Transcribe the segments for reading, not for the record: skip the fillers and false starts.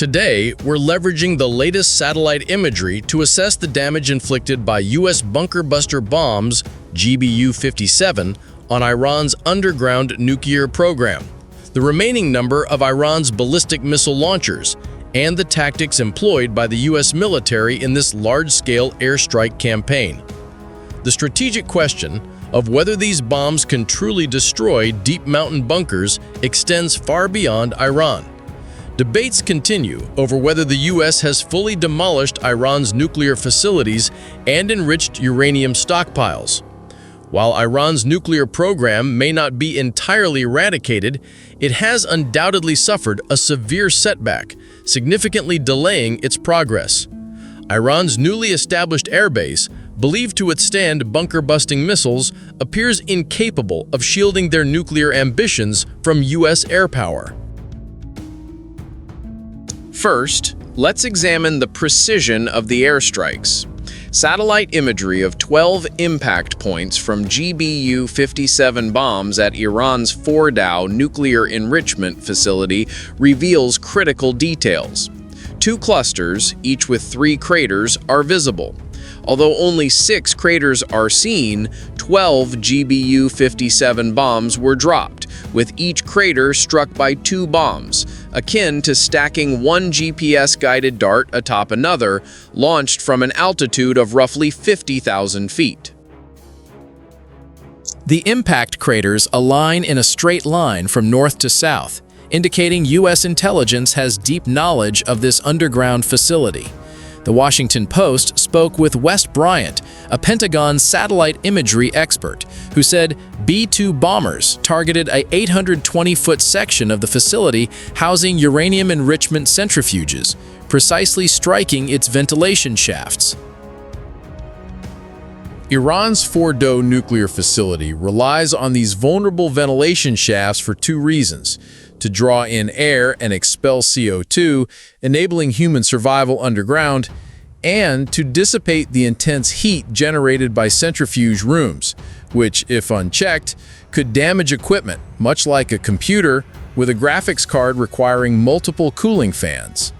Today, we're leveraging the latest satellite imagery to assess the damage inflicted by U.S. bunker buster bombs, GBU-57, on Iran's underground nuclear program, the remaining number of Iran's ballistic missile launchers, and the tactics employed by the U.S. military in this large-scale airstrike campaign. The strategic question of whether these bombs can truly destroy deep mountain bunkers extends far beyond Iran. Debates continue over whether the U.S. has fully demolished Iran's nuclear facilities and enriched uranium stockpiles. While Iran's nuclear program may not be entirely eradicated, it has undoubtedly suffered a severe setback, significantly delaying its progress. Iran's newly established airbase, believed to withstand bunker-busting missiles, appears incapable of shielding their nuclear ambitions from U.S. air power. First, let's examine the precision of the airstrikes. Satellite imagery of 12 impact points from GBU-57 bombs at Iran's Fordow nuclear enrichment facility reveals critical details. 2 clusters, each with 3 craters, are visible. Although only 6 craters are seen, 12 GBU-57 bombs were dropped, with each crater struck by 2 bombs, akin to stacking one GPS-guided dart atop another, launched from an altitude of roughly 50,000 feet. The impact craters align in a straight line from north to south, indicating U.S. intelligence has deep knowledge of this underground facility. The Washington Post spoke with Wes Bryant, a Pentagon satellite imagery expert, who said B-2 bombers targeted a 820-foot section of the facility housing uranium enrichment centrifuges, precisely striking its ventilation shafts. Iran's Fordow nuclear facility relies on these vulnerable ventilation shafts for 2 reasons: to draw in air and expel CO2, enabling human survival underground, and to dissipate the intense heat generated by centrifuge rooms, which, if unchecked, could damage equipment, much like a computer with a graphics card requiring multiple cooling fans.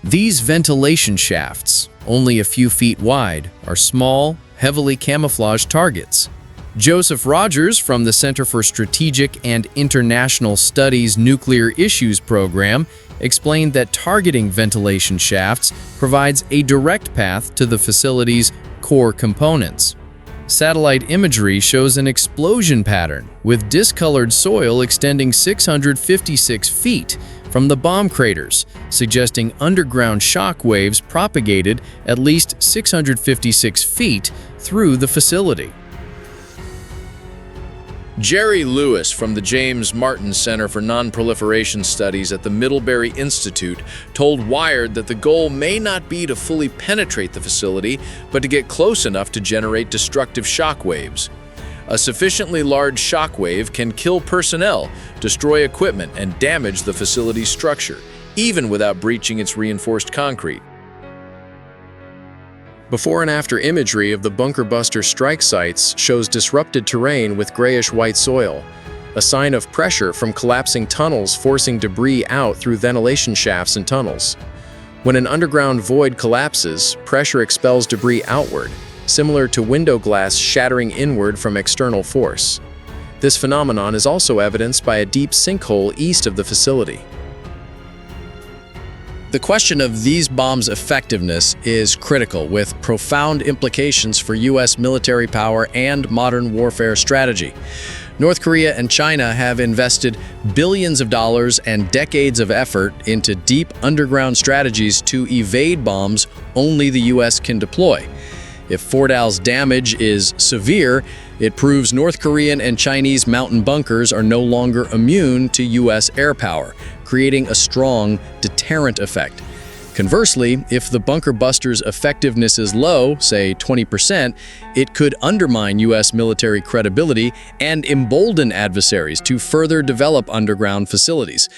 These ventilation shafts, only a few feet wide, are small, heavily camouflaged targets. Joseph Rogers from the Center for Strategic and International Studies Nuclear Issues Program explained that targeting ventilation shafts provides a direct path to the facility's core components. Satellite imagery shows an explosion pattern with discolored soil extending 656 feet from the bomb craters, suggesting underground shock waves propagated at least 656 feet through the facility. Jerry Lewis from the James Martin Center for Non-Proliferation Studies at the Middlebury Institute told Wired that the goal may not be to fully penetrate the facility, but to get close enough to generate destructive shock waves. A sufficiently large shock wave can kill personnel, destroy equipment, and damage the facility's structure, even without breaching its reinforced concrete. Before and after imagery of the bunker buster strike sites shows disrupted terrain with grayish-white soil, a sign of pressure from collapsing tunnels forcing debris out through ventilation shafts and tunnels. When an underground void collapses, pressure expels debris outward, similar to window glass shattering inward from external force. This phenomenon is also evidenced by a deep sinkhole east of the facility. The question of these bombs' effectiveness is critical, with profound implications for U.S. military power and modern warfare strategy. North Korea and China have invested billions of dollars and decades of effort into deep underground strategies to evade bombs only the U.S. can deploy. If Fordow's damage is severe, it proves North Korean and Chinese mountain bunkers are no longer immune to U.S. air power, creating a strong deterrent effect. Conversely, if the bunker buster's effectiveness is low, say 20%, it could undermine U.S. military credibility and embolden adversaries to further develop underground facilities.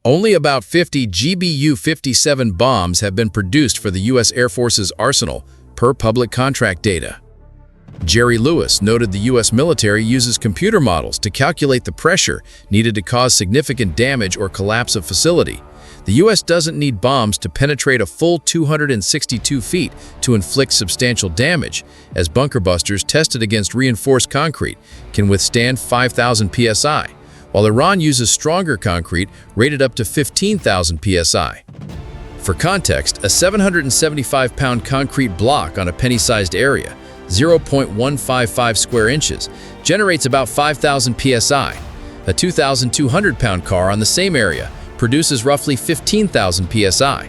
Only about 50 GBU-57 bombs have been produced for the U.S. Air Force's arsenal, per public contract data. Jerry Lewis noted the U.S. military uses computer models to calculate the pressure needed to cause significant damage or collapse of facility. The U.S. doesn't need bombs to penetrate a full 262 feet to inflict substantial damage, as bunker busters tested against reinforced concrete can withstand 5,000 psi, while Iran uses stronger concrete rated up to 15,000 psi. For context, a 775-pound concrete block on a penny-sized area, 0.155 square inches, generates about 5,000 psi. A 2,200-pound car on the same area produces roughly 15,000 psi.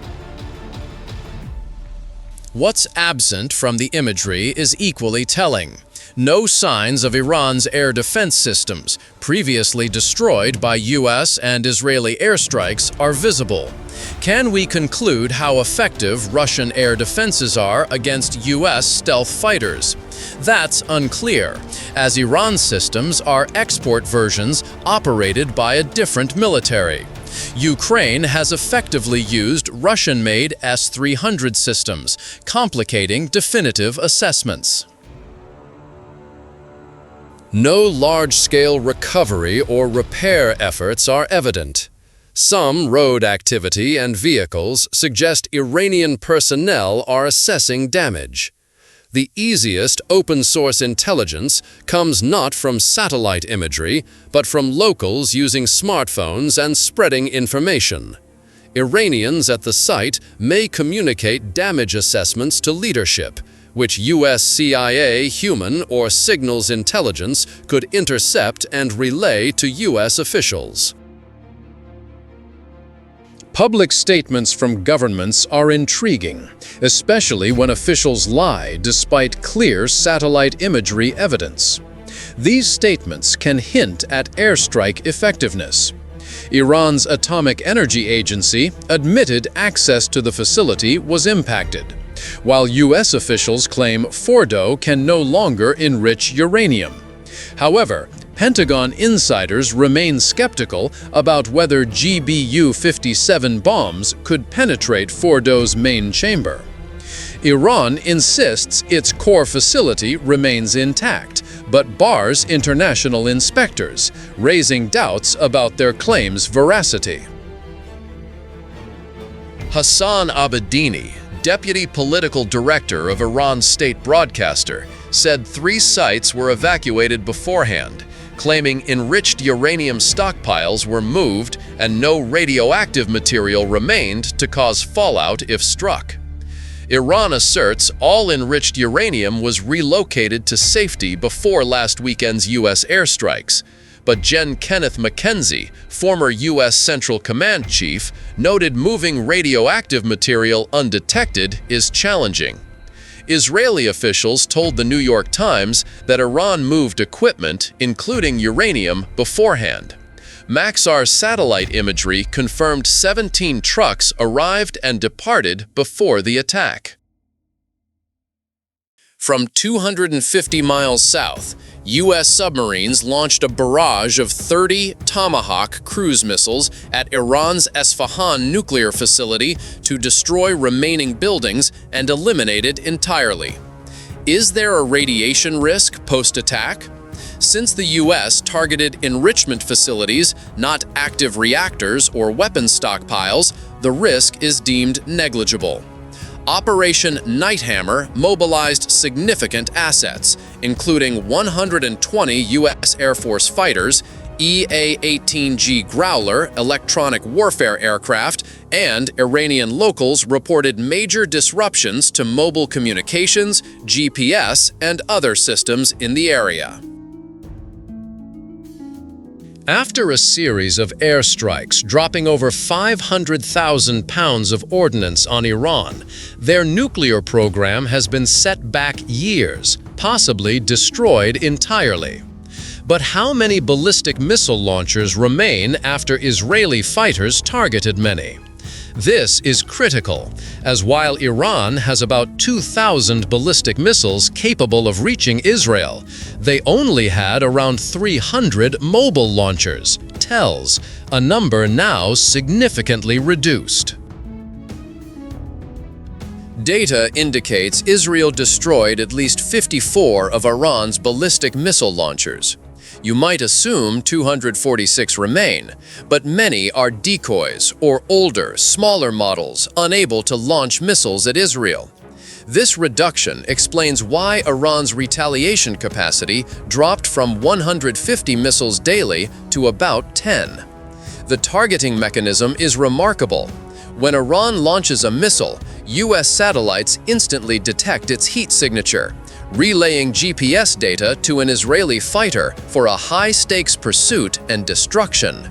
What's absent from the imagery is equally telling. No signs of Iran's air defense systems, previously destroyed by U.S. and Israeli airstrikes, are visible. Can we conclude how effective Russian air defenses are against U.S. stealth fighters? That's unclear, as Iran's systems are export versions operated by a different military. Ukraine has effectively used Russian-made S-300 systems, complicating definitive assessments. No large-scale recovery or repair efforts are evident. Some road activity and vehicles suggest Iranian personnel are assessing damage. The easiest open-source intelligence comes not from satellite imagery, but from locals using smartphones and spreading information. Iranians at the site may communicate damage assessments to leadership, which U.S. CIA human or signals intelligence could intercept and relay to U.S. officials. Public statements from governments are intriguing, especially when officials lie despite clear satellite imagery evidence. These statements can hint at airstrike effectiveness. Iran's Atomic Energy Agency admitted access to the facility was impacted, while U.S. officials claim Fordow can no longer enrich uranium. However, Pentagon insiders remain skeptical about whether GBU-57 bombs could penetrate Fordow's main chamber. Iran insists its core facility remains intact, but bars international inspectors, raising doubts about their claims' veracity. Hassan Abedini, deputy political director of Iran's state broadcaster, said 3 sites were evacuated beforehand, claiming enriched uranium stockpiles were moved and no radioactive material remained to cause fallout if struck. Iran asserts all enriched uranium was relocated to safety before last weekend's U.S. airstrikes, but Gen. Kenneth McKenzie, former U.S. Central Command chief, noted moving radioactive material undetected is challenging. Israeli officials told the New York Times that Iran moved equipment, including uranium, beforehand. Maxar satellite imagery confirmed 17 trucks arrived and departed before the attack. From 250 miles south, U.S. submarines launched a barrage of 30 Tomahawk cruise missiles at Iran's Esfahan nuclear facility to destroy remaining buildings and eliminate it entirely. Is there a radiation risk post-attack? Since the U.S. targeted enrichment facilities, not active reactors or weapons stockpiles, the risk is deemed negligible. Operation Nighthammer mobilized significant assets, including 120 U.S. Air Force fighters, EA-18G Growler electronic warfare aircraft, and Iranian locals reported major disruptions to mobile communications, GPS, and other systems in the area. After a series of airstrikes dropping over 500,000 pounds of ordnance on Iran, their nuclear program has been set back years, possibly destroyed entirely. But how many ballistic missile launchers remain after Israeli fighters targeted many? This is critical, as while Iran has about 2,000 ballistic missiles capable of reaching Israel, they only had around 300 mobile launchers, TELs, a number now significantly reduced. Data indicates Israel destroyed at least 54 of Iran's ballistic missile launchers. You might assume 246 remain, but many are decoys or older, smaller models unable to launch missiles at Israel. This reduction explains why Iran's retaliation capacity dropped from 150 missiles daily to about 10. The targeting mechanism is remarkable. When Iran launches a missile, U.S. satellites instantly detect its heat signature, relaying GPS data to an Israeli fighter for a high-stakes pursuit and destruction.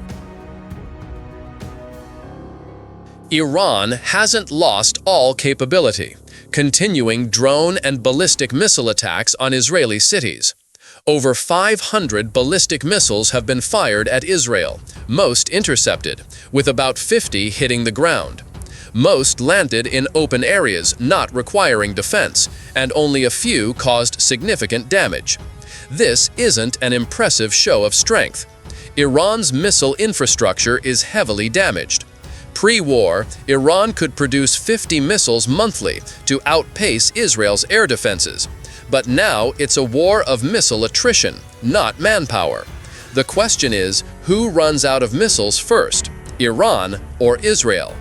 Iran hasn't lost all capability, continuing drone and ballistic missile attacks on Israeli cities. Over 500 ballistic missiles have been fired at Israel, most intercepted, with about 50 hitting the ground. Most landed in open areas not requiring defense, and only a few caused significant damage. This isn't an impressive show of strength. Iran's missile infrastructure is heavily damaged. Pre-war, Iran could produce 50 missiles monthly to outpace Israel's air defenses. But now it's a war of missile attrition, not manpower. The question is, who runs out of missiles first, Iran or Israel?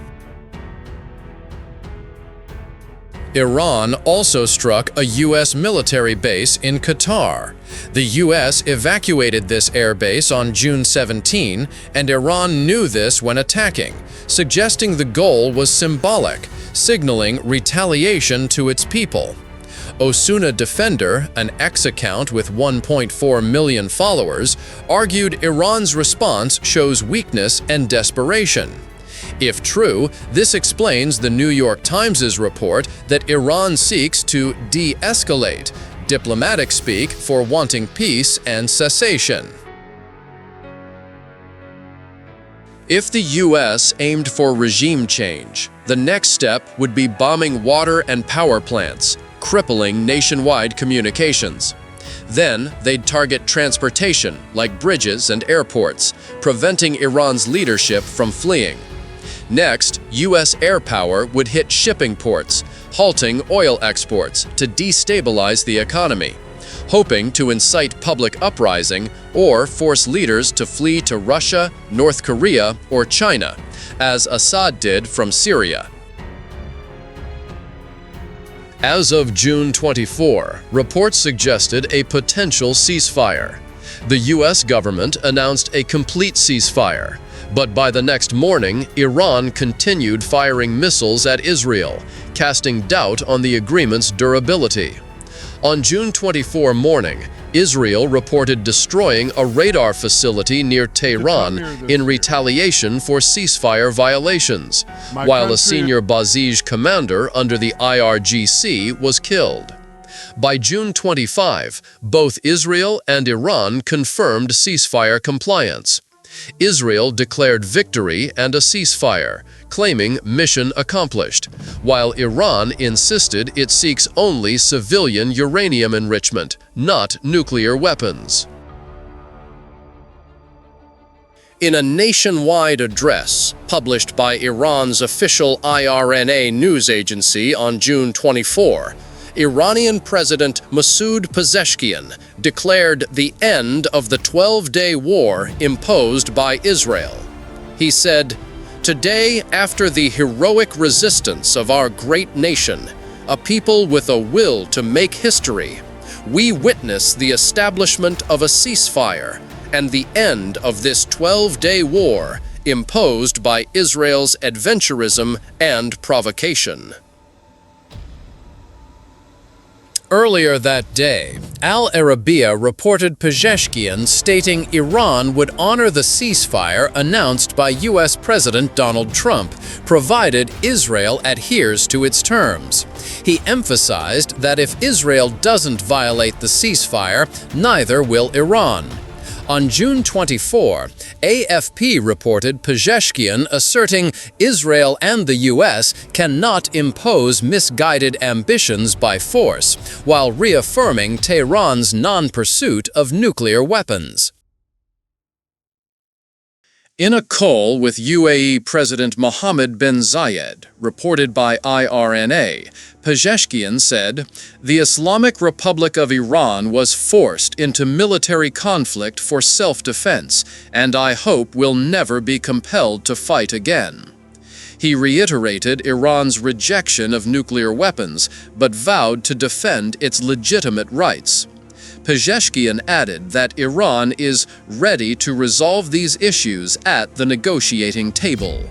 Iran also struck a U.S. military base in Qatar. The U.S. evacuated this air base on June 17, and Iran knew this when attacking, suggesting the goal was symbolic, signaling retaliation to its people. Osuna Defender, an X account with 1.4 million followers, argued Iran's response shows weakness and desperation. If true, this explains the New York Times' report that Iran seeks to de-escalate, diplomatic speak for wanting peace and cessation. If the U.S. aimed for regime change, the next step would be bombing water and power plants, crippling nationwide communications. Then they'd target transportation, like bridges and airports, preventing Iran's leadership from fleeing. Next, U.S. air power would hit shipping ports, halting oil exports to destabilize the economy, hoping to incite public uprising or force leaders to flee to Russia, North Korea, or China, as Assad did from Syria. As of June 24, reports suggested a potential ceasefire. The U.S. government announced a complete ceasefire, but by the next morning, Iran continued firing missiles at Israel, casting doubt on the agreement's durability. On June 24 morning, Israel reported destroying a radar facility near Tehran in retaliation for ceasefire violations, while a senior Basij commander under the IRGC was killed. By June 25, both Israel and Iran confirmed ceasefire compliance. Israel declared victory and a ceasefire, claiming mission accomplished, while Iran insisted it seeks only civilian uranium enrichment, not nuclear weapons. In a nationwide address published by Iran's official IRNA news agency on June 24, Iranian President Masoud Pezeshkian declared the end of the 12-day war imposed by Israel. He said, "Today, after the heroic resistance of our great nation, a people with a will to make history, we witness the establishment of a ceasefire and the end of this 12-day war imposed by Israel's adventurism and provocation." Earlier that day, Al Arabiya reported Pezeshkian stating Iran would honor the ceasefire announced by U.S. President Donald Trump, provided Israel adheres to its terms. He emphasized that if Israel doesn't violate the ceasefire, neither will Iran. On June 24, AFP reported Pezeshkian asserting Israel and the U.S. cannot impose misguided ambitions by force, while reaffirming Tehran's non-pursuit of nuclear weapons. In a call with UAE President Mohammed bin Zayed, reported by IRNA, Pezeshkian said, "The Islamic Republic of Iran was forced into military conflict for self-defense, and I hope will never be compelled to fight again." He reiterated Iran's rejection of nuclear weapons, but vowed to defend its legitimate rights. Pezeshkian added that Iran is ready to resolve these issues at the negotiating table.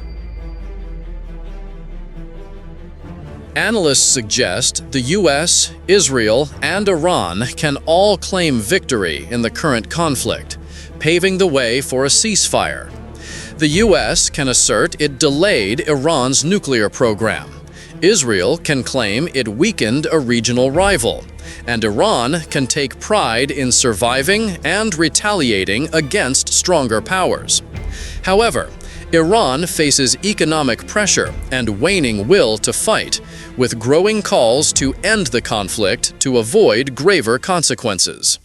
Analysts suggest the US, Israel, and Iran can all claim victory in the current conflict, paving the way for a ceasefire. The US can assert it delayed Iran's nuclear program. Israel can claim it weakened a regional rival, and Iran can take pride in surviving and retaliating against stronger powers. However, Iran faces economic pressure and waning will to fight, with growing calls to end the conflict to avoid graver consequences.